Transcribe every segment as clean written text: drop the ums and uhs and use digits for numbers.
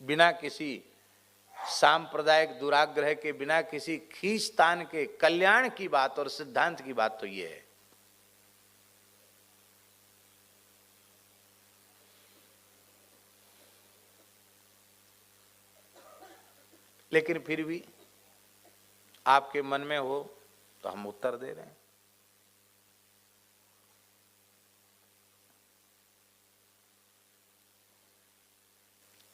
बिना किसी सांप्रदायिक दुराग्रह के, बिना किसी खींचतान के कल्याण की बात और सिद्धांत की बात तो ये है। लेकिन फिर भी आपके मन में हो तो हम उत्तर दे रहे हैं।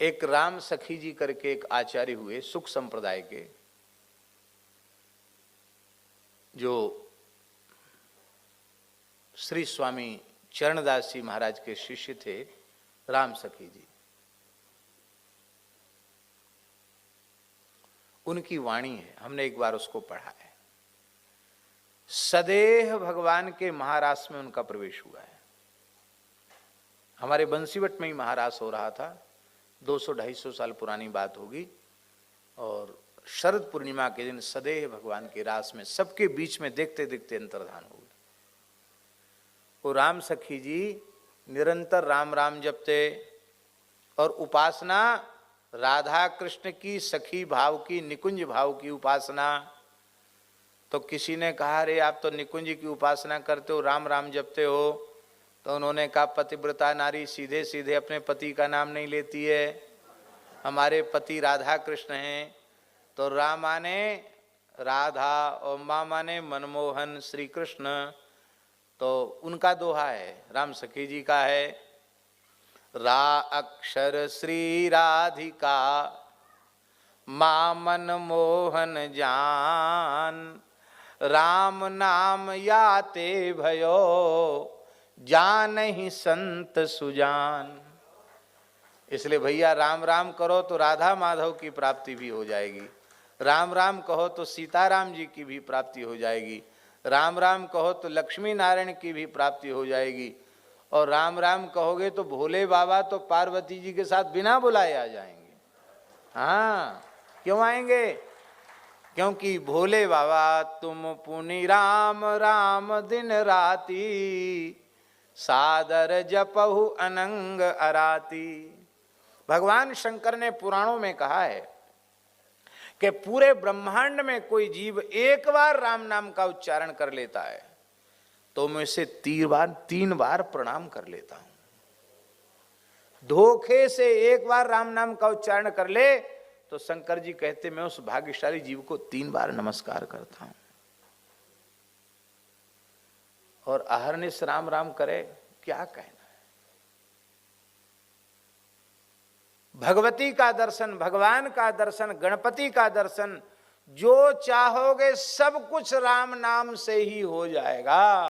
एक राम सखी जी करके एक आचार्य हुए सुख संप्रदाय के, जो श्री स्वामी चरणदास जी महाराज के शिष्य थे, राम सखी जी। उनकी वाणी है, हमने एक बार उसको पढ़ा है। सदेह भगवान के महारास में उनका प्रवेश हुआ है। हमारे बंसीवट में ही महारास हो रहा था, 200-250 साल पुरानी बात होगी, और शरद पूर्णिमा के दिन सदेह भगवान के रास में सबके बीच में देखते देखते अंतर्धान हो गए। वो राम सखी जी निरंतर राम राम जपते और उपासना राधा कृष्ण की सखी भाव की, निकुंज भाव की उपासना। तो किसी ने कहा, अरे आप तो निकुंज की उपासना करते हो, राम राम जपते हो। तो उन्होंने कहा, पतिव्रता नारी सीधे सीधे अपने पति का नाम नहीं लेती है, हमारे पति राधा कृष्ण हैं। तो राम माने राधा और माँ माने मनमोहन श्री कृष्ण। तो उनका दोहा है, राम सखी जी का है, रा अक्षर श्री राधिका माँ मनमोहन जान, राम नाम याते भयो जान ही संत सुजान। इसलिए भैया राम राम करो तो राधा माधव की प्राप्ति भी हो जाएगी, राम राम कहो तो सीताराम जी की भी प्राप्ति हो जाएगी, राम राम कहो तो लक्ष्मी नारायण की भी प्राप्ति हो जाएगी, और राम राम कहोगे तो भोले बाबा तो पार्वती जी के साथ बिना बुलाए आ जाएंगे। हाँ, क्यों आएंगे? क्योंकि भोले बाबा तुम पुनि राम राम दिन राती, सादर जपहु अनंग अराती। भगवान शंकर ने पुराणों में कहा है कि पूरे ब्रह्मांड में कोई जीव एक बार राम नाम का उच्चारण कर लेता है तो मैं इसे 3 बार प्रणाम कर लेता हूं। धोखे से एक बार राम नाम का उच्चारण कर ले तो शंकर जी कहते मैं उस भाग्यशाली जीव को 3 बार नमस्कार करता हूं। और अहरनिश राम राम करे, क्या कहना है। भगवती का दर्शन, भगवान का दर्शन, गणपति का दर्शन, जो चाहोगे सब कुछ राम नाम से ही हो जाएगा।